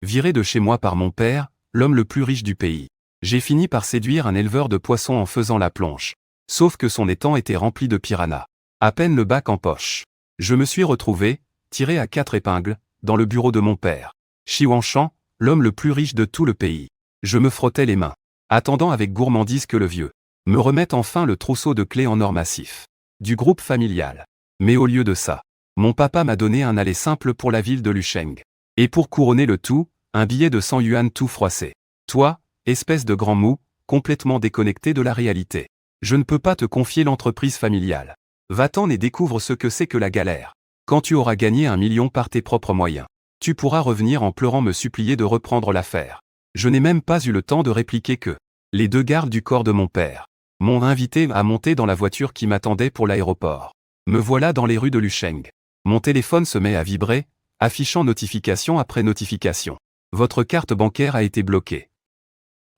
Viré de chez moi par mon père, l'homme le plus riche du pays. J'ai fini par séduire un éleveur de poissons en faisant la plonge. Sauf que son étang était rempli de piranhas. À peine le bac en poche. Je me suis retrouvé, tiré à 4 épingles, dans le bureau de mon père. Xi Wanshan, l'homme le plus riche de tout le pays. Je me frottais les mains, attendant avec gourmandise que le vieux me remette enfin le trousseau de clés en or massif du groupe familial. Mais au lieu de ça, mon papa m'a donné un aller simple pour la ville de Lucheng. Et pour couronner le tout, un billet de 100 yuan tout froissé. Toi, espèce de grand mou, complètement déconnecté de la réalité. Je ne peux pas te confier l'entreprise familiale. Va-t'en et découvre ce que c'est que la galère. Quand tu auras gagné 1 million par tes propres moyens, tu pourras revenir en pleurant me supplier de reprendre l'affaire. Je n'ai même pas eu le temps de répliquer que les 2 gardes du corps de mon père m'ont invité à monter dans la voiture qui m'attendait pour l'aéroport. Me voilà dans les rues de Lucheng. Mon téléphone se met à vibrer, affichant notification après notification. Votre carte bancaire a été bloquée.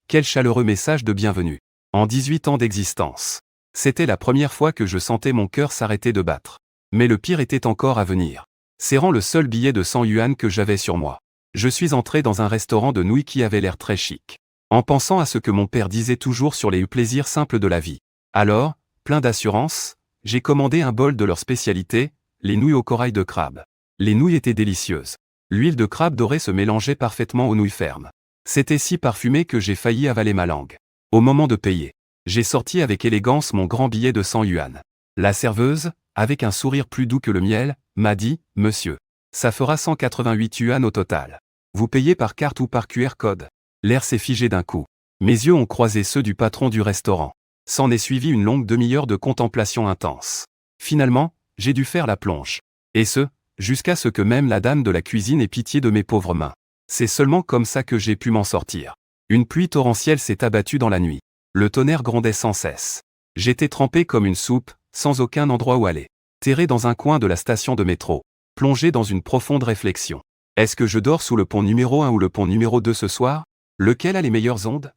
Quel chaleureux message de bienvenue. En 18 ans d'existence. C'était la première fois que je sentais mon cœur s'arrêter de battre. Mais le pire était encore à venir. Serrant le seul billet de 100 yuan que j'avais sur moi, je suis entré dans un restaurant de nouilles qui avait l'air très chic. En pensant à ce que mon père disait toujours sur les plaisirs simples de la vie. Alors, plein d'assurance, j'ai commandé un bol de leur spécialité, les nouilles au corail de crabe. Les nouilles étaient délicieuses. L'huile de crabe dorée se mélangeait parfaitement aux nouilles fermes. C'était si parfumé que j'ai failli avaler ma langue. Au moment de payer, j'ai sorti avec élégance mon grand billet de 100 yuan. La serveuse, avec un sourire plus doux que le miel, m'a dit « Monsieur, ça fera 188 yuan au total. Vous payez par carte ou par QR code ?» L'air s'est figé d'un coup. Mes yeux ont croisé ceux du patron du restaurant. S'en est suivi une longue demi-heure de contemplation intense. Finalement, j'ai dû faire la plonge. Et ce, jusqu'à ce que même la dame de la cuisine ait pitié de mes pauvres mains. C'est seulement comme ça que j'ai pu m'en sortir. Une pluie torrentielle s'est abattue dans la nuit. Le tonnerre grondait sans cesse. J'étais trempé comme une soupe, sans aucun endroit où aller. Terré dans un coin de la station de métro. Plongé dans une profonde réflexion. Est-ce que je dors sous le pont numéro 1 ou le pont numéro 2 ce soir? Lequel a les meilleures ondes?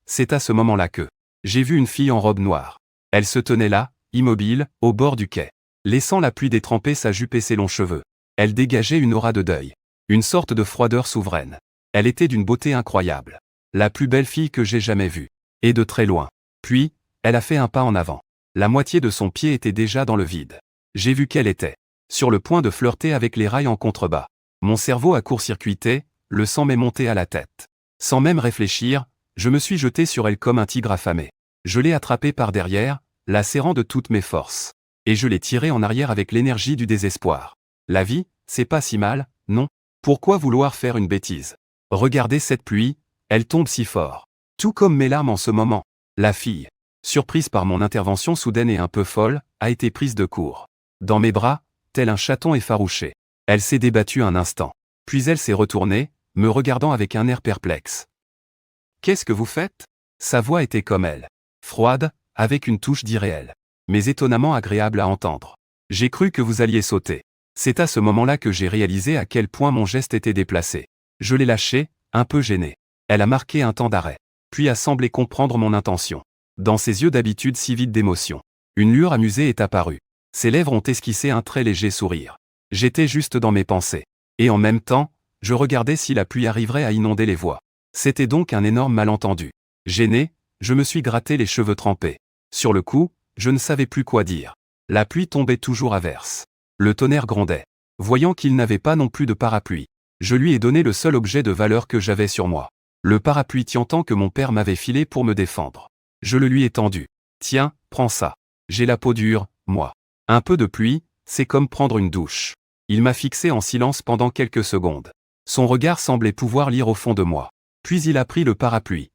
C'est à ce moment-là que j'ai vu une fille en robe noire. Elle se tenait là, immobile, au bord du quai. Laissant la pluie détremper sa jupe et ses longs cheveux. Elle dégageait une aura de deuil. Une sorte de froideur souveraine. Elle était d'une beauté incroyable. La plus belle fille que j'ai jamais vue. Et de très loin. Puis, elle a fait un pas en avant. La moitié de son pied était déjà dans le vide. J'ai vu qu'elle était sur le point de flirter avec les rails en contrebas. Mon cerveau a court-circuité, le sang m'est monté à la tête. Sans même réfléchir, je me suis jeté sur elle comme un tigre affamé. Je l'ai attrapée par derrière, la serrant de toutes mes forces. Et je l'ai tirée en arrière avec l'énergie du désespoir. La vie, c'est pas si mal, non? Pourquoi vouloir faire une bêtise? Regardez cette pluie, elle tombe si fort. Tout comme mes larmes en ce moment. La fille, surprise par mon intervention soudaine et un peu folle, a été prise de court. Dans mes bras, tel un chaton effarouché. Elle s'est débattue un instant. Puis elle s'est retournée, me regardant avec un air perplexe. « Qu'est-ce que vous faites ?» Sa voix était comme elle. Froide, avec une touche d'irréel. Mais étonnamment agréable à entendre. « J'ai cru que vous alliez sauter. » C'est à ce moment-là que j'ai réalisé à quel point mon geste était déplacé. Je l'ai lâché, un peu gêné. Elle a marqué un temps d'arrêt. Puis a semblé comprendre mon intention. Dans ses yeux d'habitude si vides d'émotion, une lueur amusée est apparue. Ses lèvres ont esquissé un très léger sourire. J'étais juste dans mes pensées. Et en même temps, je regardais si la pluie arriverait à inonder les voies. C'était donc un énorme malentendu. Gêné, je me suis gratté les cheveux trempés. Sur le coup, je ne savais plus quoi dire. La pluie tombait toujours à verse. Le tonnerre grondait. Voyant qu'il n'avait pas non plus de parapluie, je lui ai donné le seul objet de valeur que j'avais sur moi. Le parapluie tiantant que mon père m'avait filé pour me défendre. Je le lui ai tendu. Tiens, prends ça. J'ai la peau dure, moi. Un peu de pluie, c'est comme prendre une douche. Il m'a fixé en silence pendant quelques secondes. Son regard semblait pouvoir lire au fond de moi. Puis il a pris le parapluie.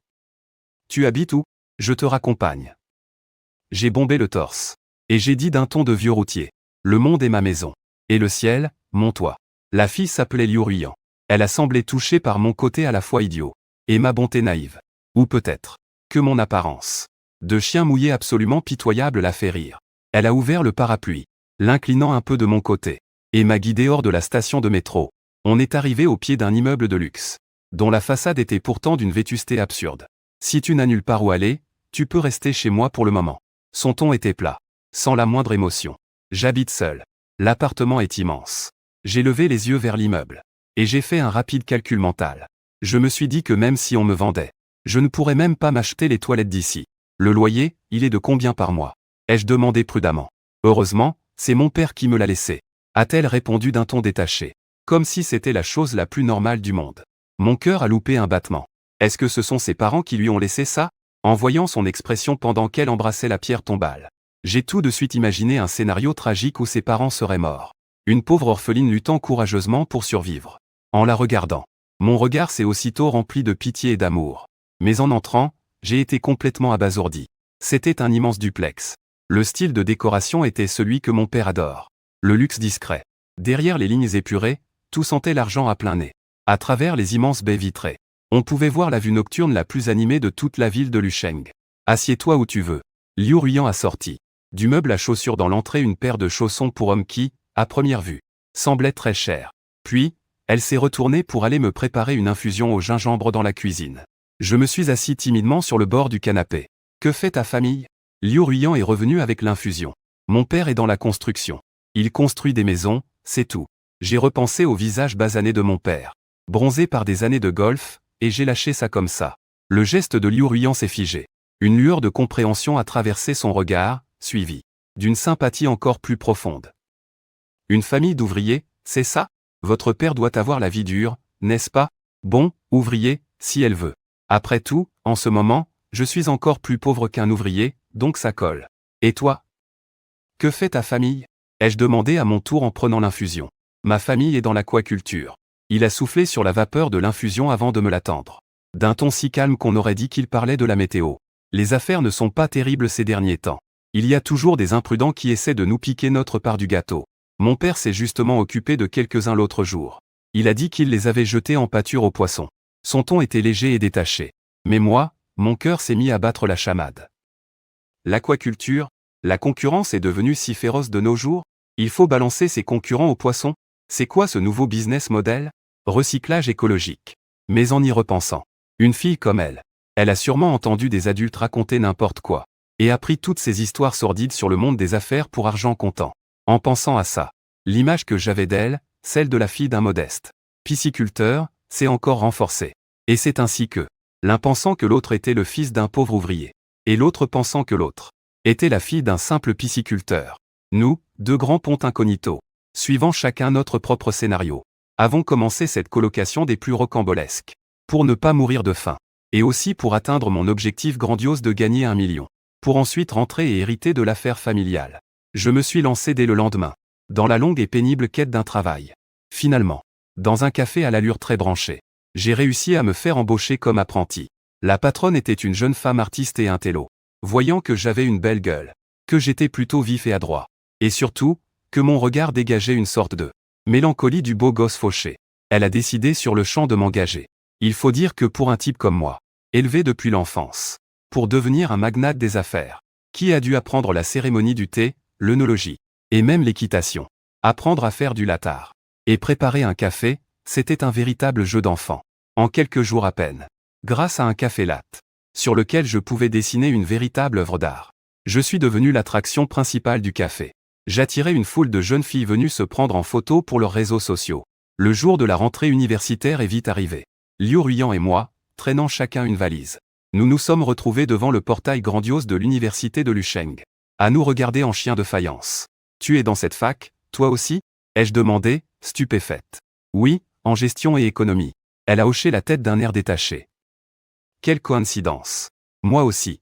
Tu habites où? Je te raccompagne. J'ai bombé le torse. Et j'ai dit d'un ton de vieux routier. Le monde est ma maison. Et le ciel, mon toit. La fille s'appelait Liu Ruyan. Elle a semblé touchée par mon côté à la fois idiot. Et ma bonté naïve. Ou peut-être que mon apparence de chien mouillé absolument pitoyable l'a fait rire. Elle a ouvert le parapluie, l'inclinant un peu de mon côté, et m'a guidé hors de la station de métro. On est arrivé au pied d'un immeuble de luxe, dont la façade était pourtant d'une vétusté absurde. Si tu n'as nulle part où aller, tu peux rester chez moi pour le moment. Son ton était plat, sans la moindre émotion. J'habite seul. L'appartement est immense. J'ai levé les yeux vers l'immeuble. Et j'ai fait un rapide calcul mental. Je me suis dit que même si on me vendait, je ne pourrais même pas m'acheter les toilettes d'ici. Le loyer, il est de combien par mois? Ai-je demandé prudemment. Heureusement, c'est mon père qui me l'a laissé, a-t-elle répondu d'un ton détaché, comme si c'était la chose la plus normale du monde. Mon cœur a loupé un battement. Est-ce que ce sont ses parents qui lui ont laissé ça? En voyant son expression pendant qu'elle embrassait la pierre tombale, j'ai tout de suite imaginé un scénario tragique où ses parents seraient morts. Une pauvre orpheline luttant courageusement pour survivre. En la regardant, mon regard s'est aussitôt rempli de pitié et d'amour. Mais en entrant, j'ai été complètement abasourdi. C'était un immense duplex. Le style de décoration était celui que mon père adore. Le luxe discret. Derrière les lignes épurées, tout sentait l'argent à plein nez. À travers les immenses baies vitrées, on pouvait voir la vue nocturne la plus animée de toute la ville de Lucheng. Assieds-toi où tu veux. Liu Ruyan a sorti du meuble à chaussures dans l'entrée une paire de chaussons pour homme qui, à première vue, semblait très cher. Puis, elle s'est retournée pour aller me préparer une infusion au gingembre dans la cuisine. Je me suis assis timidement sur le bord du canapé. Que fait ta famille? Liu Ruyan est revenu avec l'infusion. Mon père est dans la construction. Il construit des maisons, c'est tout. J'ai repensé au visage basané de mon père, bronzé par des années de golf, et j'ai lâché ça comme ça. Le geste de Liu Ruyan s'est figé. Une lueur de compréhension a traversé son regard, suivie d'une sympathie encore plus profonde. Une famille d'ouvriers, c'est ça? Votre père doit avoir la vie dure, n'est-ce pas? Bon, ouvrier, si elle veut. Après tout, en ce moment, je suis encore plus pauvre qu'un ouvrier, donc ça colle. Et toi? Que fait ta famille? Ai-je demandé à mon tour en prenant l'infusion. Ma famille est dans l'aquaculture. Il a soufflé sur la vapeur de l'infusion avant de me l'attendre. D'un ton si calme qu'on aurait dit qu'il parlait de la météo. Les affaires ne sont pas terribles ces derniers temps. Il y a toujours des imprudents qui essaient de nous piquer notre part du gâteau. Mon père s'est justement occupé de quelques-uns l'autre jour. Il a dit qu'il les avait jetés en pâture aux poissons. Son ton était léger et détaché. Mais moi, mon cœur s'est mis à battre la chamade. L'aquaculture, la concurrence est devenue si féroce de nos jours? Il faut balancer ses concurrents aux poissons? C'est quoi ce nouveau business model? Recyclage écologique. Mais en y repensant, une fille comme elle a sûrement entendu des adultes raconter n'importe quoi, et appris toutes ces histoires sordides sur le monde des affaires pour argent comptant. En pensant à ça, l'image que j'avais d'elle, celle de la fille d'un modeste pisciculteur, s'est encore renforcée. Et c'est ainsi que, l'un pensant que l'autre était le fils d'un pauvre ouvrier, et l'autre pensant que l'autre était la fille d'un simple pisciculteur, nous, deux grands pontes incognito, suivant chacun notre propre scénario, avons commencé cette colocation des plus rocambolesques, pour ne pas mourir de faim, et aussi pour atteindre mon objectif grandiose de gagner 1 million, pour ensuite rentrer et hériter de l'affaire familiale. Je me suis lancé dès le lendemain, dans la longue et pénible quête d'un travail. Finalement, dans un café à l'allure très branchée, j'ai réussi à me faire embaucher comme apprenti. La patronne était une jeune femme artiste et intello. Voyant que j'avais une belle gueule, que j'étais plutôt vif et adroit, et surtout, que mon regard dégageait une sorte de mélancolie du beau gosse fauché, elle a décidé sur le champ de m'engager. Il faut dire que pour un type comme moi, élevé depuis l'enfance, pour devenir un magnate des affaires, qui a dû apprendre la cérémonie du thé, l'œnologie, et même l'équitation, apprendre à faire du latar, et préparer un café, c'était un véritable jeu d'enfant. En quelques jours à peine, grâce à un café latte, sur lequel je pouvais dessiner une véritable œuvre d'art, je suis devenu l'attraction principale du café. J'attirais une foule de jeunes filles venues se prendre en photo pour leurs réseaux sociaux. Le jour de la rentrée universitaire est vite arrivé. Liu Ruyan et moi, traînant chacun une valise, nous nous sommes retrouvés devant le portail grandiose de l'université de Lucheng. À nous regarder en chien de faïence. Tu es dans cette fac, toi aussi? Ai-je demandé, stupéfaite. Oui, en gestion et économie. Elle a hoché la tête d'un air détaché. Quelle coïncidence. Moi aussi.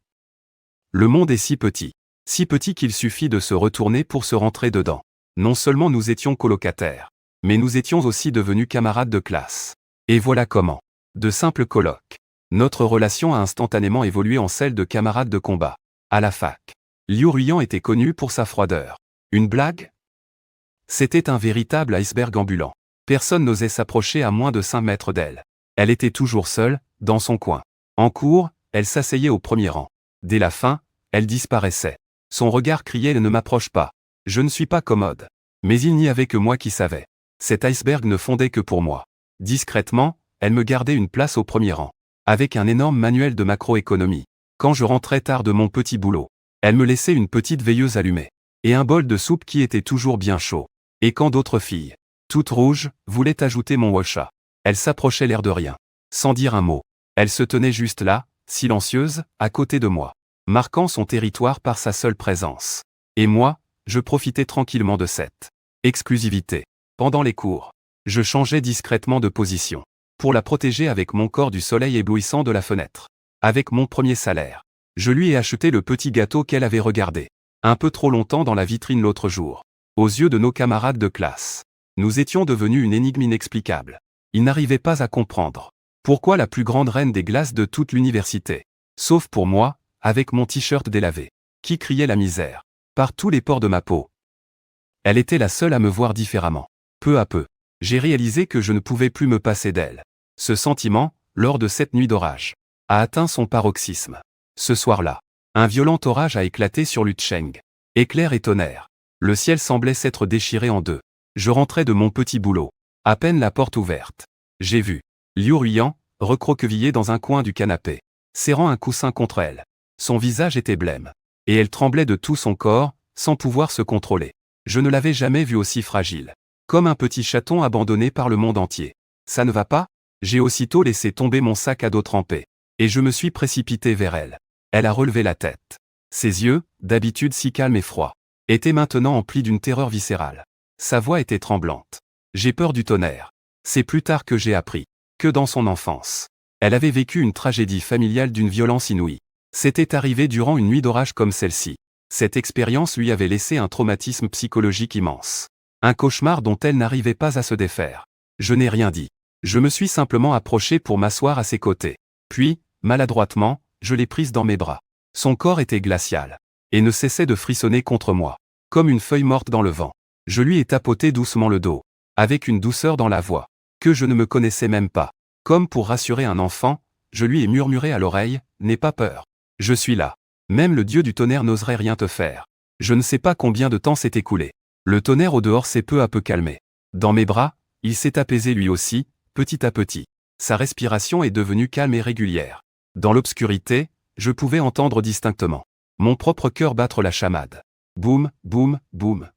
Le monde est si petit qu'il suffit de se retourner pour se rentrer dedans. Non seulement nous étions colocataires, mais nous étions aussi devenus camarades de classe. Et voilà comment, de simples colocs, notre relation a instantanément évolué en celle de camarades de combat. À la fac, Liu Ruyan était connu pour sa froideur. Une blague? C'était un véritable iceberg ambulant. Personne n'osait s'approcher à moins de 5 mètres d'elle. Elle était toujours seule, dans son coin. En cours, elle s'asseyait au premier rang. Dès la fin, elle disparaissait. Son regard criait « Ne m'approche pas. Je ne suis pas commode ». Mais il n'y avait que moi qui savais. Cet iceberg ne fondait que pour moi. Discrètement, elle me gardait une place au premier rang, avec un énorme manuel de macroéconomie. Quand je rentrais tard de mon petit boulot, elle me laissait une petite veilleuse allumée, et un bol de soupe qui était toujours bien chaud. Et quand d'autres filles Toute rouge, voulait ajouter mon Washa. Elle s'approchait l'air de rien. Sans dire un mot. Elle se tenait juste là, silencieuse, à côté de moi, marquant son territoire par sa seule présence. Et moi, je profitais tranquillement de cette exclusivité. Pendant les cours, je changeais discrètement de position, pour la protéger avec mon corps du soleil éblouissant de la fenêtre. Avec mon premier salaire, je lui ai acheté le petit gâteau qu'elle avait regardé un peu trop longtemps dans la vitrine l'autre jour. Aux yeux de nos camarades de classe, nous étions devenus une énigme inexplicable. Ils n'arrivaient pas à comprendre pourquoi la plus grande reine des glaces de toute l'université, sauf pour moi, avec mon t-shirt délavé, qui criait la misère par tous les pores de ma peau. Elle était la seule à me voir différemment. Peu à peu, j'ai réalisé que je ne pouvais plus me passer d'elle. Ce sentiment, lors de cette nuit d'orage, a atteint son paroxysme. Ce soir-là, un violent orage a éclaté sur Lutcheng. Éclairs et tonnerre. Le ciel semblait s'être déchiré en deux. Je rentrais de mon petit boulot. À peine la porte ouverte, j'ai vu Liu Ruiyan, recroquevillée dans un coin du canapé, serrant un coussin contre elle. Son visage était blême, et elle tremblait de tout son corps, sans pouvoir se contrôler. Je ne l'avais jamais vue aussi fragile. Comme un petit chaton abandonné par le monde entier. Ça ne va pas? J'ai aussitôt laissé tomber mon sac à dos trempé, et je me suis précipité vers elle. Elle a relevé la tête. Ses yeux, d'habitude si calmes et froids, étaient maintenant emplis d'une terreur viscérale. Sa voix était tremblante. J'ai peur du tonnerre. C'est plus tard que j'ai appris que dans son enfance, elle avait vécu une tragédie familiale d'une violence inouïe. C'était arrivé durant une nuit d'orage comme celle-ci. Cette expérience lui avait laissé un traumatisme psychologique immense. Un cauchemar dont elle n'arrivait pas à se défaire. Je n'ai rien dit. Je me suis simplement approché pour m'asseoir à ses côtés. Puis, maladroitement, je l'ai prise dans mes bras. Son corps était glacial, et ne cessait de frissonner contre moi, comme une feuille morte dans le vent. Je lui ai tapoté doucement le dos, avec une douceur dans la voix, que je ne me connaissais même pas. Comme pour rassurer un enfant, je lui ai murmuré à l'oreille, « N'aie pas peur. Je suis là. Même le dieu du tonnerre n'oserait rien te faire. » Je ne sais pas combien de temps s'est écoulé. Le tonnerre au dehors s'est peu à peu calmé. Dans mes bras, il s'est apaisé lui aussi, petit à petit. Sa respiration est devenue calme et régulière. Dans l'obscurité, je pouvais entendre distinctement mon propre cœur battre la chamade. Boum, boum, boum.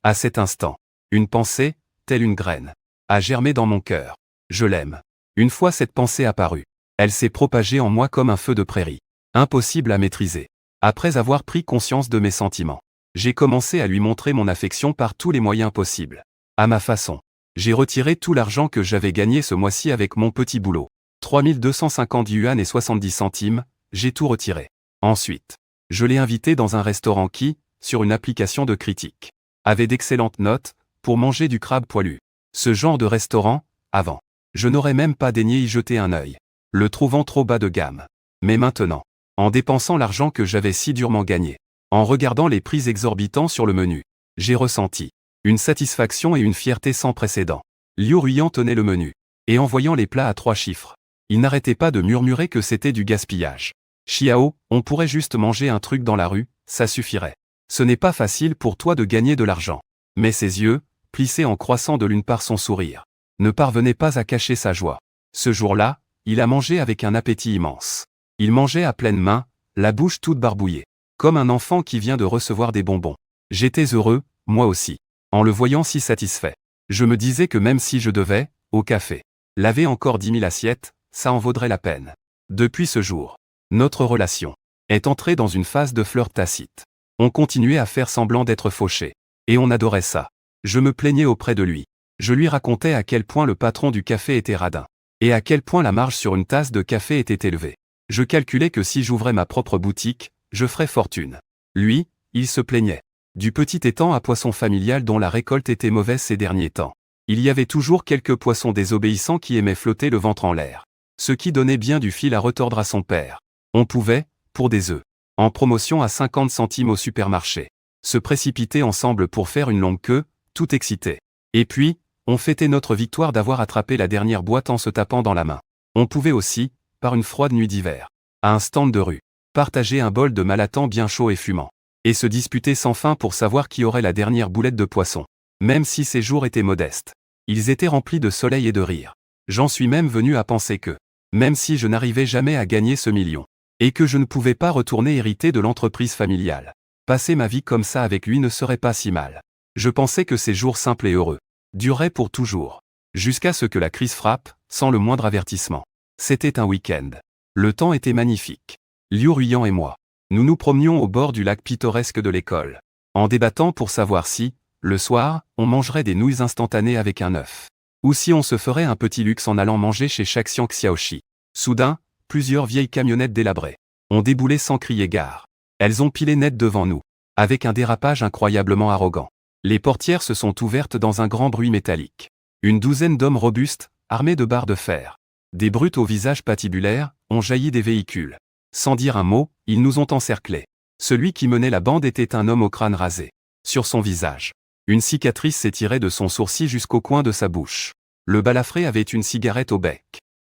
À cet instant, une pensée, telle une graine, a germé dans mon cœur. Je l'aime. Une fois cette pensée apparue, elle s'est propagée en moi comme un feu de prairie. Impossible à maîtriser. Après avoir pris conscience de mes sentiments, j'ai commencé à lui montrer mon affection par tous les moyens possibles. À ma façon, j'ai retiré tout l'argent que j'avais gagné ce mois-ci avec mon petit boulot. 3250 yuan et 70 centimes, j'ai tout retiré. Ensuite, je l'ai invité dans un restaurant qui, sur une application de critique, avait d'excellentes notes, pour manger du crabe poilu. Ce genre de restaurant, avant, je n'aurais même pas daigné y jeter un œil, le trouvant trop bas de gamme. Mais maintenant, en dépensant l'argent que j'avais si durement gagné, en regardant les prix exorbitants sur le menu, j'ai ressenti une satisfaction et une fierté sans précédent. Liu Ruiyan tenait le menu, et en voyant les plats à 3 chiffres, il n'arrêtait pas de murmurer que c'était du gaspillage. Xiao, on pourrait juste manger un truc dans la rue, ça suffirait. Ce n'est pas facile pour toi de gagner de l'argent. Mais ses yeux, plissés en croissant de lune par son sourire, ne parvenaient pas à cacher sa joie. Ce jour-là, il a mangé avec un appétit immense. Il mangeait à pleine main, la bouche toute barbouillée, comme un enfant qui vient de recevoir des bonbons. J'étais heureux, moi aussi, en le voyant si satisfait. Je me disais que même si je devais, au café, laver encore 10 000 assiettes, ça en vaudrait la peine. Depuis ce jour, notre relation est entrée dans une phase de flirt tacite. On continuait à faire semblant d'être fauchés. Et on adorait ça. Je me plaignais auprès de lui. Je lui racontais à quel point le patron du café était radin. Et à quel point la marge sur une tasse de café était élevée. Je calculais que si j'ouvrais ma propre boutique, je ferais fortune. Lui, il se plaignait du petit étang à poissons familial dont la récolte était mauvaise ces derniers temps. Il y avait toujours quelques poissons désobéissants qui aimaient flotter le ventre en l'air. Ce qui donnait bien du fil à retordre à son père. On pouvait, pour des œufs, en promotion à 50 centimes au supermarché, se précipiter ensemble pour faire une longue queue, tout excité. Et puis, on fêtait notre victoire d'avoir attrapé la dernière boîte en se tapant dans la main. On pouvait aussi, par une froide nuit d'hiver, à un stand de rue, partager un bol de malaton bien chaud et fumant, et se disputer sans fin pour savoir qui aurait la dernière boulette de poisson. Même si ces jours étaient modestes, ils étaient remplis de soleil et de rire. J'en suis même venu à penser que, même si je n'arrivais jamais à gagner ce million, et que je ne pouvais pas retourner hériter de l'entreprise familiale, passer ma vie comme ça avec lui ne serait pas si mal. Je pensais que ces jours simples et heureux durerait pour toujours. Jusqu'à ce que la crise frappe, sans le moindre avertissement. C'était un week-end. Le temps était magnifique. Liu Ruiyan et moi. Nous nous promenions au bord du lac pittoresque de l'école. En débattant pour savoir si, le soir, on mangerait des nouilles instantanées avec un œuf. Ou si on se ferait un petit luxe en allant manger chez Shaxiang Xiaoxi. Soudain, plusieurs vieilles camionnettes délabrées ont déboulé sans crier gare. Elles ont pilé net devant nous, avec un dérapage incroyablement arrogant. Les portières se sont ouvertes dans un grand bruit métallique. Une douzaine d'hommes robustes, armés de barres de fer, des brutes au visage patibulaire, ont jailli des véhicules. Sans dire un mot, ils nous ont encerclés. Celui qui menait la bande était un homme au crâne rasé. Sur son visage, une cicatrice s'étirait de son sourcil jusqu'au coin de sa bouche. Le balafré avait une cigarette au bec.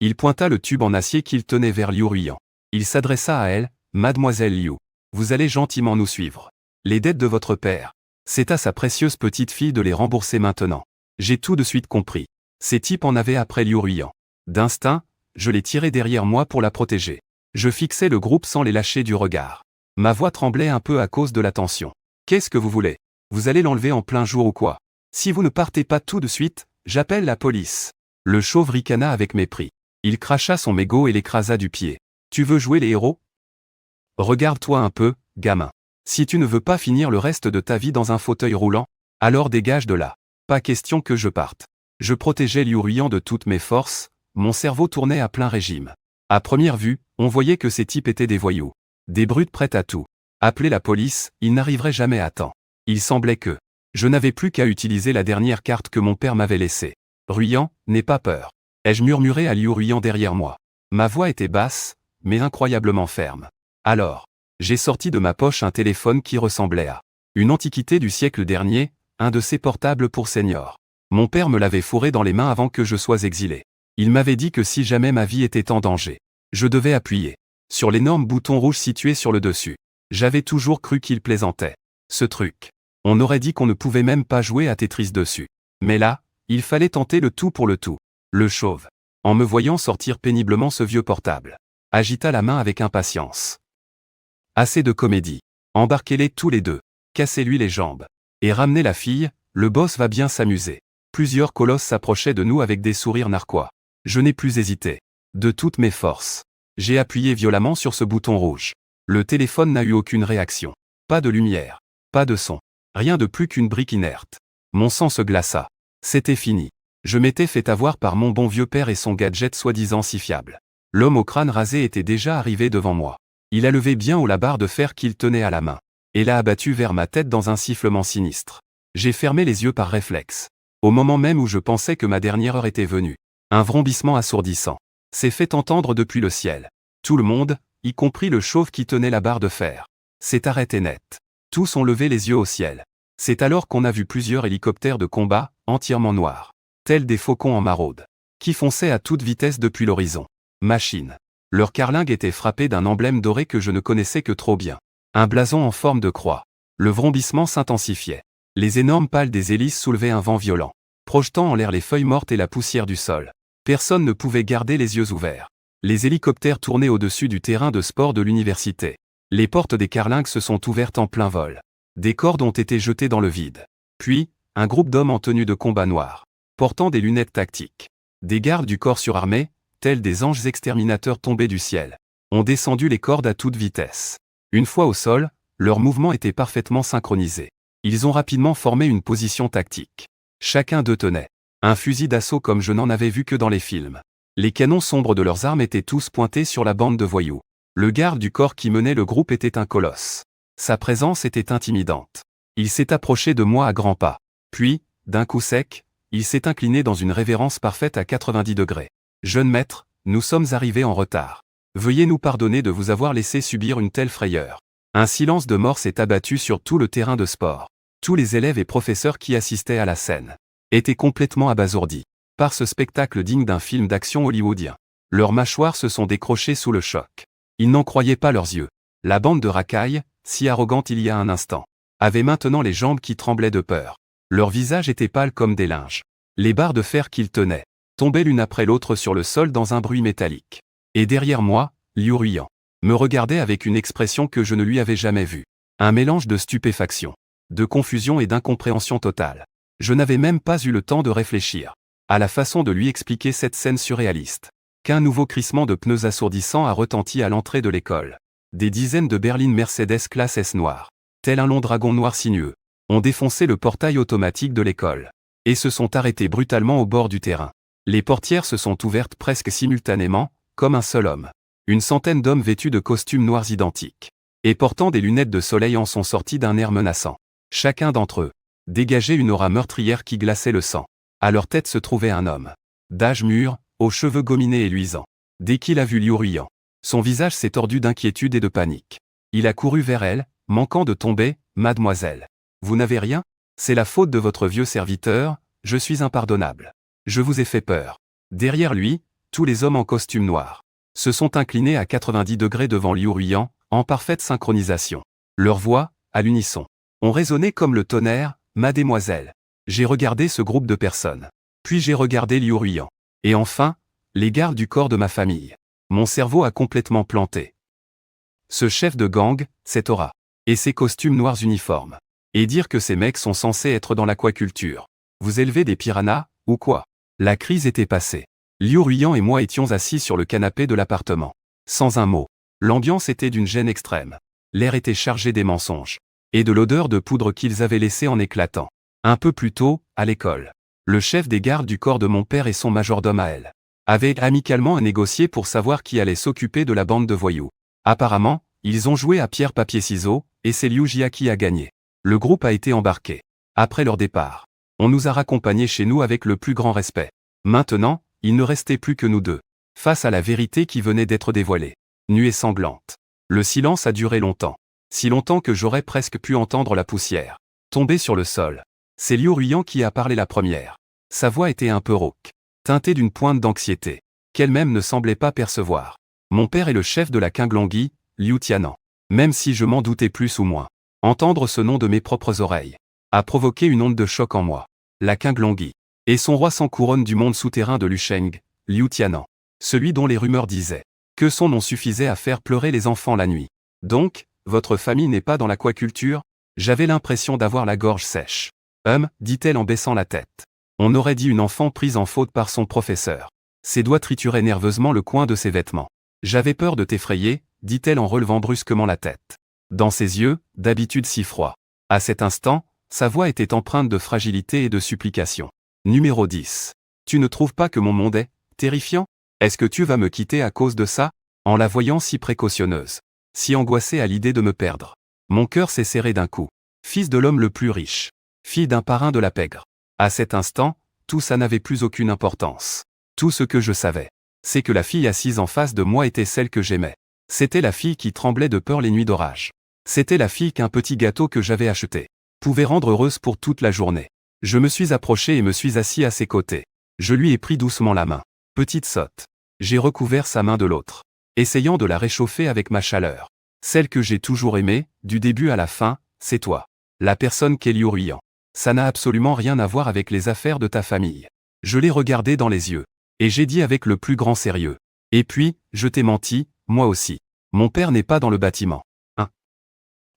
Il pointa le tube en acier qu'il tenait vers Liu Ruiyan. Il s'adressa à elle, « Mademoiselle Liu, vous allez gentiment nous suivre. Les dettes de votre père. C'est à sa précieuse petite fille de les rembourser maintenant. » J'ai tout de suite compris. Ces types en avaient après Liu Ruiyan. D'instinct, je les tirais derrière moi pour la protéger. Je fixais le groupe sans les lâcher du regard. Ma voix tremblait un peu à cause de la tension. « Qu'est-ce que vous voulez? Vous allez l'enlever en plein jour ou quoi? Si vous ne partez pas tout de suite, j'appelle la police. » Le chauve ricana avec mépris. Il cracha son mégot et l'écrasa du pied. « Tu veux jouer les héros? Regarde-toi un peu, gamin. Si tu ne veux pas finir le reste de ta vie dans un fauteuil roulant, alors dégage de là. Pas question que je parte. » Je protégeais Liu Ruiyan de toutes mes forces, mon cerveau tournait à plein régime. À première vue, on voyait que ces types étaient des voyous. Des brutes prêtes à tout. Appeler la police, ils n'arriveraient jamais à temps. Il semblait que je n'avais plus qu'à utiliser la dernière carte que mon père m'avait laissée. « Ruiyan, n'aie pas peur. » ai-je murmuré à Liu Ruiyan derrière moi. Ma voix était basse, mais incroyablement ferme. Alors, j'ai sorti de ma poche un téléphone qui ressemblait à une antiquité du siècle dernier, un de ces portables pour seniors. Mon père me l'avait fourré dans les mains avant que je sois exilé. Il m'avait dit que si jamais ma vie était en danger, je devais appuyer sur l'énorme bouton rouge situé sur le dessus. J'avais toujours cru qu'il plaisantait. Ce truc. On aurait dit qu'on ne pouvait même pas jouer à Tetris dessus. Mais là, il fallait tenter le tout pour le tout. Le chauve, en me voyant sortir péniblement ce vieux portable, agita la main avec impatience. Assez de comédie. Embarquez-les tous les deux. Cassez-lui les jambes. Et ramenez la fille, le boss va bien s'amuser. Plusieurs colosses s'approchaient de nous avec des sourires narquois. Je n'ai plus hésité. De toutes mes forces, j'ai appuyé violemment sur ce bouton rouge. Le téléphone n'a eu aucune réaction. Pas de lumière. Pas de son. Rien de plus qu'une brique inerte. Mon sang se glaça. C'était fini. Je m'étais fait avoir par mon bon vieux père et son gadget soi-disant si fiable. L'homme au crâne rasé était déjà arrivé devant moi. Il a levé bien haut la barre de fer qu'il tenait à la main, et l'a abattue vers ma tête dans un sifflement sinistre. J'ai fermé les yeux par réflexe. Au moment même où je pensais que ma dernière heure était venue, un vrombissement assourdissant s'est fait entendre depuis le ciel. Tout le monde, y compris le chauve qui tenait la barre de fer, s'est arrêté net. Tous ont levé les yeux au ciel. C'est alors qu'on a vu plusieurs hélicoptères de combat, entièrement noirs, tels des faucons en maraude, qui fonçaient à toute vitesse depuis l'horizon. Machine. Leur carlingue était frappé d'un emblème doré que je ne connaissais que trop bien. Un blason en forme de croix. Le vrombissement s'intensifiait. Les énormes pales des hélices soulevaient un vent violent, projetant en l'air les feuilles mortes et la poussière du sol. Personne ne pouvait garder les yeux ouverts. Les hélicoptères tournaient au-dessus du terrain de sport de l'université. Les portes des carlingues se sont ouvertes en plein vol. Des cordes ont été jetées dans le vide. Puis, un groupe d'hommes en tenue de combat noir, portant des lunettes tactiques, des gardes du corps surarmés, tels des anges exterminateurs tombés du ciel, ont descendu les cordes à toute vitesse. Une fois au sol, leurs mouvements étaient parfaitement synchronisés. Ils ont rapidement formé une position tactique. Chacun d'eux tenait un fusil d'assaut comme je n'en avais vu que dans les films. Les canons sombres de leurs armes étaient tous pointés sur la bande de voyous. Le garde du corps qui menait le groupe était un colosse. Sa présence était intimidante. Il s'est approché de moi à grands pas. Puis, d'un coup sec, il s'est incliné dans une révérence parfaite à 90 degrés. « Jeune maître, nous sommes arrivés en retard. Veuillez nous pardonner de vous avoir laissé subir une telle frayeur. » Un silence de mort s'est abattu sur tout le terrain de sport. Tous les élèves et professeurs qui assistaient à la scène étaient complètement abasourdis par ce spectacle digne d'un film d'action hollywoodien. Leurs mâchoires se sont décrochées sous le choc. Ils n'en croyaient pas leurs yeux. La bande de racailles, si arrogante il y a un instant, avait maintenant les jambes qui tremblaient de peur. Leurs visages étaient pâles comme des linges. Les barres de fer qu'ils tenaient tombaient l'une après l'autre sur le sol dans un bruit métallique. Et derrière moi, Liu Ruiyan me regardait avec une expression que je ne lui avais jamais vue. Un mélange de stupéfaction, de confusion et d'incompréhension totale. Je n'avais même pas eu le temps de réfléchir à la façon de lui expliquer cette scène surréaliste. Qu'un nouveau crissement de pneus assourdissant a retenti à l'entrée de l'école. Des dizaines de berlines Mercedes classe S noires, tel un long dragon noir sinueux, ont défoncé le portail automatique de l'école et se sont arrêtés brutalement au bord du terrain. Les portières se sont ouvertes presque simultanément, comme un seul homme. Une centaine d'hommes vêtus de costumes noirs identiques et portant des lunettes de soleil en sont sortis d'un air menaçant. Chacun d'entre eux dégageait une aura meurtrière qui glaçait le sang. À leur tête se trouvait un homme d'âge mûr, aux cheveux gominés et luisants. Dès qu'il a vu Liu Ruiyan, son visage s'est tordu d'inquiétude et de panique. Il a couru vers elle, manquant de tomber. « Mademoiselle, vous n'avez rien ? C'est la faute de votre vieux serviteur, je suis impardonnable. Je vous ai fait peur. » Derrière lui, tous les hommes en costume noir se sont inclinés à 90 degrés devant Liu Ruiyan, en parfaite synchronisation. Leurs voix, à l'unisson, ont résonné comme le tonnerre. « Mademoiselle. » J'ai regardé ce groupe de personnes. Puis j'ai regardé Liu Ruiyan. Et enfin, les gardes du corps de ma famille. Mon cerveau a complètement planté. Ce chef de gang, cette aura, et ces costumes noirs uniformes. Et dire que ces mecs sont censés être dans l'aquaculture. Vous élevez des piranhas, ou quoi? La crise était passée. Liu Ruiyan et moi étions assis sur le canapé de l'appartement. Sans un mot. L'ambiance était d'une gêne extrême. L'air était chargé des mensonges. Et de l'odeur de poudre qu'ils avaient laissée en éclatant. Un peu plus tôt, à l'école, le chef des gardes du corps de mon père et son majordome à elle avaient amicalement négocié pour savoir qui allait s'occuper de la bande de voyous. Apparemment, ils ont joué à pierre-papier-ciseaux, et c'est Liu Jia qui a gagné. Le groupe a été embarqué. Après leur départ, on nous a raccompagnés chez nous avec le plus grand respect. Maintenant, il ne restait plus que nous deux, face à la vérité qui venait d'être dévoilée. Nue et sanglante. Le silence a duré longtemps. Si longtemps que j'aurais presque pu entendre la poussière tomber sur le sol. C'est Liu Ruiyan qui a parlé la première. Sa voix était un peu rauque, teintée d'une pointe d'anxiété, qu'elle-même ne semblait pas percevoir. Mon père est le chef de la Qinglongyi, Liu Tianan. Même si je m'en doutais plus ou moins, entendre ce nom de mes propres oreilles a provoqué une onde de choc en moi. La Qinglongyi et son roi sans couronne du monde souterrain de Lusheng, Liu Tianan. Celui dont les rumeurs disaient que son nom suffisait à faire pleurer les enfants la nuit. Donc, votre famille n'est pas dans l'aquaculture? J'avais l'impression d'avoir la gorge sèche. Dit-elle en baissant la tête. On aurait dit une enfant prise en faute par son professeur. Ses doigts trituraient nerveusement le coin de ses vêtements. J'avais peur de t'effrayer, dit-elle en relevant brusquement la tête. Dans ses yeux, d'habitude si froids. À cet instant, sa voix était empreinte de fragilité et de supplication. Numéro 10. Tu ne trouves pas que mon monde est terrifiant? Est-ce que tu vas me quitter à cause de ça? En la voyant si précautionneuse, si angoissée à l'idée de me perdre, mon cœur s'est serré d'un coup. Fils de l'homme le plus riche. Fille d'un parrain de la pègre. À cet instant, tout ça n'avait plus aucune importance. Tout ce que je savais, c'est que la fille assise en face de moi était celle que j'aimais. C'était la fille qui tremblait de peur les nuits d'orage. C'était la fille qu'un petit gâteau que j'avais acheté pouvait rendre heureuse pour toute la journée. Je me suis approché et me suis assis à ses côtés. Je lui ai pris doucement la main. Petite sotte. J'ai recouvert sa main de l'autre, essayant de la réchauffer avec ma chaleur. Celle que j'ai toujours aimée, du début à la fin, c'est toi. La personne qu'est Liu Ruiyan. Ça n'a absolument rien à voir avec les affaires de ta famille. Je l'ai regardé dans les yeux. Et j'ai dit avec le plus grand sérieux. Et puis, je t'ai menti, moi aussi. Mon père n'est pas dans le bâtiment. Hein?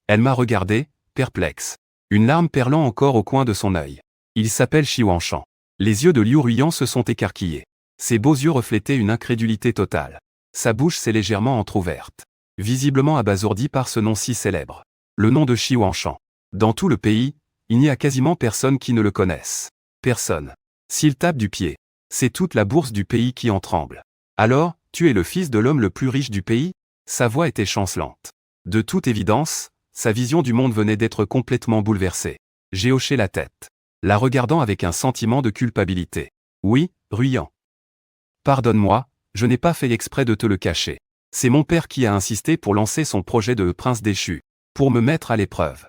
Elle m'a regardé, perplexe. Une larme perlant encore au coin de son œil. Il s'appelle Shi Wanshan. Les yeux de Liu Ruiyan se sont écarquillés. Ses beaux yeux reflétaient une incrédulité totale. Sa bouche s'est légèrement entr'ouverte. Visiblement abasourdi par ce nom si célèbre. Le nom de Shi Wanshan. Dans tout le pays, il n'y a quasiment personne qui ne le connaisse. Personne. S'il tape du pied, c'est toute la bourse du pays qui en tremble. Alors, tu es le fils de l'homme le plus riche du pays? Sa voix était chancelante. De toute évidence, sa vision du monde venait d'être complètement bouleversée. J'ai hoché la tête, la regardant avec un sentiment de culpabilité. Oui, Ruiyan. Pardonne-moi, je n'ai pas fait exprès de te le cacher. C'est mon père qui a insisté pour lancer son projet de prince déchu, pour me mettre à l'épreuve.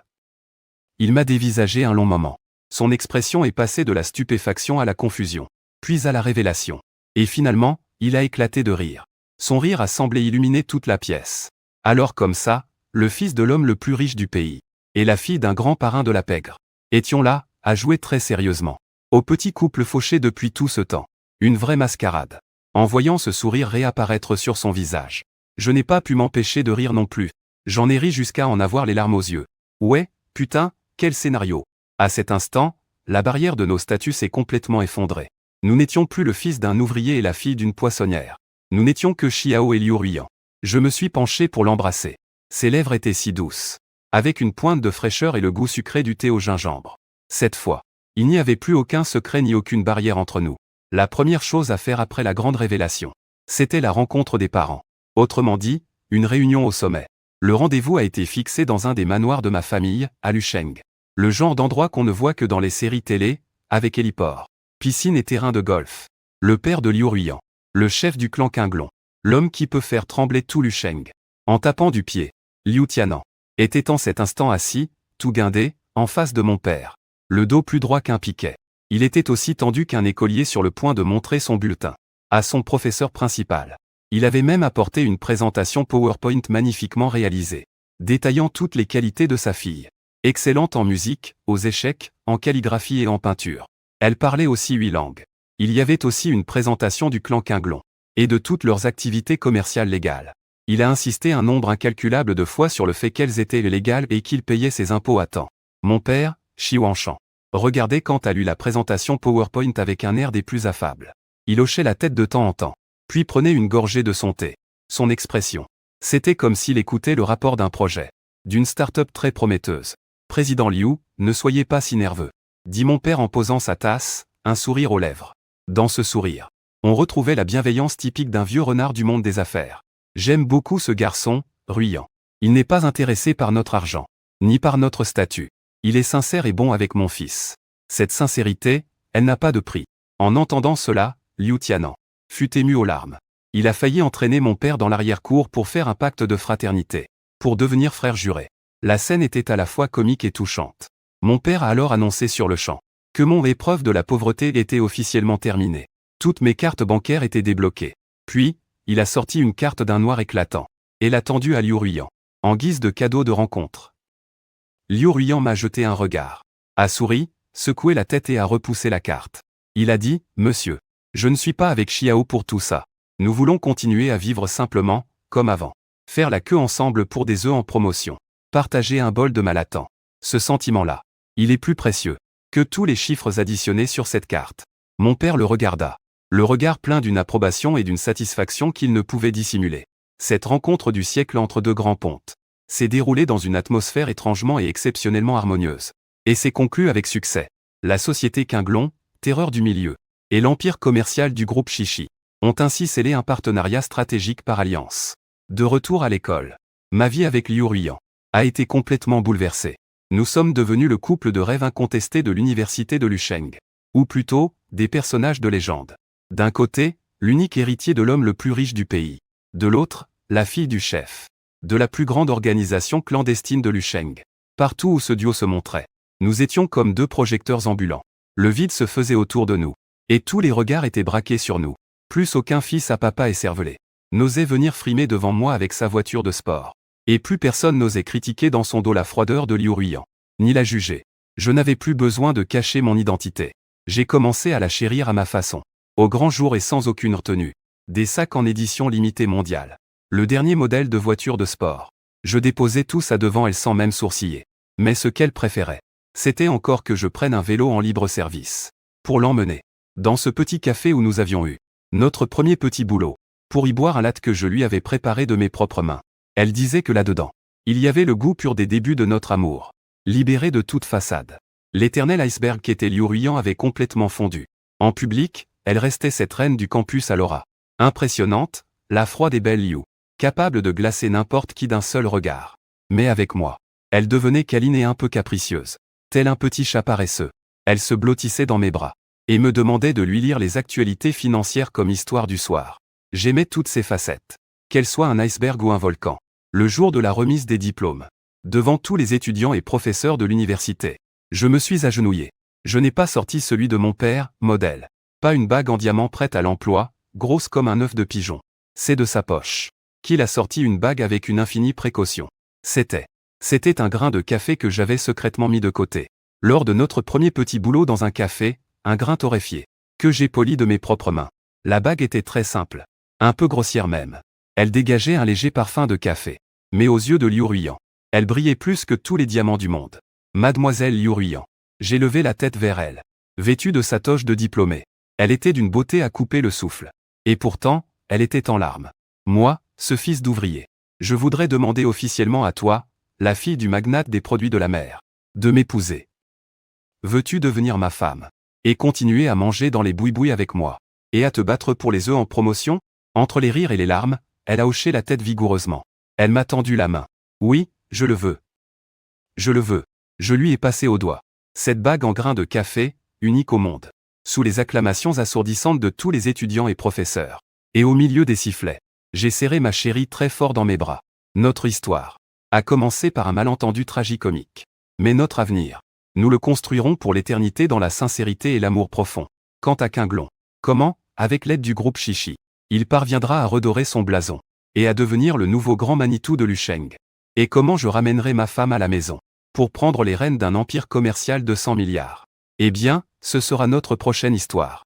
Il m'a dévisagé un long moment. Son expression est passée de la stupéfaction à la confusion, puis à la révélation. Et finalement, il a éclaté de rire. Son rire a semblé illuminer toute la pièce. Alors comme ça, le fils de l'homme le plus riche du pays, et la fille d'un grand parrain de la pègre, étions là, à jouer très sérieusement. Au petit couple fauché depuis tout ce temps. Une vraie mascarade. En voyant ce sourire réapparaître sur son visage, je n'ai pas pu m'empêcher de rire non plus. J'en ai ri jusqu'à en avoir les larmes aux yeux. Ouais, putain, quel scénario. À cet instant, la barrière de nos statuts s'est complètement effondrée. Nous n'étions plus le fils d'un ouvrier et la fille d'une poissonnière. Nous n'étions que Xiao et Liu Ruiyan. Je me suis penché pour l'embrasser. Ses lèvres étaient si douces, avec une pointe de fraîcheur et le goût sucré du thé au gingembre. Cette fois, il n'y avait plus aucun secret ni aucune barrière entre nous. La première chose à faire après la grande révélation, c'était la rencontre des parents. Autrement dit, une réunion au sommet. Le rendez-vous a été fixé dans un des manoirs de ma famille, à Lusheng. Le genre d'endroit qu'on ne voit que dans les séries télé, avec héliport, piscine et terrain de golf. Le père de Liu Ruiyan, le chef du clan Qinglong, l'homme qui peut faire trembler tout Lusheng. En tapant du pied, Liu Tianan était en cet instant assis, tout guindé, en face de mon père, le dos plus droit qu'un piquet. Il était aussi tendu qu'un écolier sur le point de montrer son bulletin à son professeur principal. Il avait même apporté une présentation PowerPoint magnifiquement réalisée, détaillant toutes les qualités de sa fille. Excellente en musique, aux échecs, en calligraphie et en peinture. Elle parlait aussi 8 langues. Il y avait aussi une présentation du clan Qinglong et de toutes leurs activités commerciales légales. Il a insisté un nombre incalculable de fois sur le fait qu'elles étaient légales et qu'il payait ses impôts à temps. Mon père, Xi Wanshan, regardait quant à lui la présentation PowerPoint avec un air des plus affables. Il hochait la tête de temps en temps, puis prenait une gorgée de son thé. Son expression, c'était comme s'il écoutait le rapport d'un projet, d'une start-up très prometteuse. Président Liu, ne soyez pas si nerveux, dit mon père en posant sa tasse, un sourire aux lèvres. Dans ce sourire, on retrouvait la bienveillance typique d'un vieux renard du monde des affaires. J'aime beaucoup ce garçon, Ruiyan. Il n'est pas intéressé par notre argent, ni par notre statut. Il est sincère et bon avec mon fils. Cette sincérité, elle n'a pas de prix. En entendant cela, Liu Tianan fut ému aux larmes. Il a failli entraîner mon père dans l'arrière-cour pour faire un pacte de fraternité, pour devenir frères jurés. La scène était à la fois comique et touchante. Mon père a alors annoncé sur le champ que mon épreuve de la pauvreté était officiellement terminée. Toutes mes cartes bancaires étaient débloquées. Puis, il a sorti une carte d'un noir éclatant et l'a tendue à Liu Ruiyan, en guise de cadeau de rencontre. Liu Ruiyan m'a jeté un regard, a souri, secoué la tête et a repoussé la carte. Il a dit, « Monsieur, je ne suis pas avec Xiao pour tout ça. Nous voulons continuer à vivre simplement, comme avant. Faire la queue ensemble pour des œufs en promotion. Partager un bol de malatant. Ce sentiment-là, il est plus précieux que tous les chiffres additionnés sur cette carte. » Mon père le regarda, le regard plein d'une approbation et d'une satisfaction qu'il ne pouvait dissimuler. Cette rencontre du siècle entre deux grands pontes s'est déroulée dans une atmosphère étrangement et exceptionnellement harmonieuse. Et s'est conclue avec succès. La société Qinglong, terreur du milieu, et l'empire commercial du groupe Shishi ont ainsi scellé un partenariat stratégique par alliance. De retour à l'école, ma vie avec Liu Ruiyan a été complètement bouleversée. Nous sommes devenus le couple de rêve incontesté de l'université de Lusheng. Ou plutôt, des personnages de légende. D'un côté, l'unique héritier de l'homme le plus riche du pays. De l'autre, la fille du chef de la plus grande organisation clandestine de Lusheng. Partout où ce duo se montrait, nous étions comme deux projecteurs ambulants. Le vide se faisait autour de nous, et tous les regards étaient braqués sur nous. Plus aucun fils à papa écervelé n'osait venir frimer devant moi avec sa voiture de sport. Et plus personne n'osait critiquer dans son dos la froideur de Liu Ruiyan, ni la juger. Je n'avais plus besoin de cacher mon identité. J'ai commencé à la chérir à ma façon. Au grand jour et sans aucune retenue. Des sacs en édition limitée mondiale. Le dernier modèle de voiture de sport. Je déposais tout ça devant elle sans même sourciller. Mais ce qu'elle préférait, c'était encore que je prenne un vélo en libre service. Pour l'emmener dans ce petit café où nous avions eu notre premier petit boulot. Pour y boire un latte que je lui avais préparé de mes propres mains. Elle disait que là-dedans, il y avait le goût pur des débuts de notre amour. Libéré de toute façade. L'éternel iceberg qu'était Liu Ruiyan avait complètement fondu. En public, elle restait cette reine du campus à l'aura impressionnante, la froide et belle Liu, capable de glacer n'importe qui d'un seul regard. Mais avec moi, elle devenait câline et un peu capricieuse. Tel un petit chat paresseux. Elle se blottissait dans mes bras et me demandait de lui lire les actualités financières comme histoire du soir. J'aimais toutes ces facettes. Qu'elle soit un iceberg ou un volcan. Le jour de la remise des diplômes, devant tous les étudiants et professeurs de l'université, je me suis agenouillé. Je n'ai pas sorti celui de mon père, modèle. Pas une bague en diamant prête à l'emploi, grosse comme un œuf de pigeon. C'est de sa poche qu'il a sorti une bague avec une infinie précaution. C'était un grain de café que j'avais secrètement mis de côté. Lors de notre premier petit boulot dans un café, un grain torréfié, que j'ai poli de mes propres mains. La bague était très simple, un peu grossière même. Elle dégageait un léger parfum de café. Mais aux yeux de Liu Ruiyan, elle brillait plus que tous les diamants du monde. Mademoiselle Liu Ruiyan J'ai levé la tête vers elle. Vêtue de sa toge de diplômée. Elle était d'une beauté à couper le souffle. Et pourtant, elle était en larmes. Moi, ce fils d'ouvrier. Je voudrais demander officiellement à toi, la fille du magnate des produits de la mer, de m'épouser. Veux-tu devenir ma femme? Et continuer à manger dans les boui-boui avec moi? Et à te battre pour les œufs en promotion? Entre les rires et les larmes, elle a hoché la tête vigoureusement. Elle m'a tendu la main. Oui, je le veux. Je le veux. Je lui ai passé au doigt cette bague en grains de café, unique au monde. Sous les acclamations assourdissantes de tous les étudiants et professeurs. Et au milieu des sifflets, j'ai serré ma chérie très fort dans mes bras. Notre histoire a commencé par un malentendu tragicomique. Mais notre avenir, nous le construirons pour l'éternité dans la sincérité et l'amour profond. Quant à Quinglon, comment, avec l'aide du groupe Chichi, il parviendra à redorer son blason et à devenir le nouveau grand Manitou de Lucheng? Et comment je ramènerai ma femme à la maison pour prendre les rênes d'un empire commercial de 100 milliards? Eh bien, ce sera notre prochaine histoire.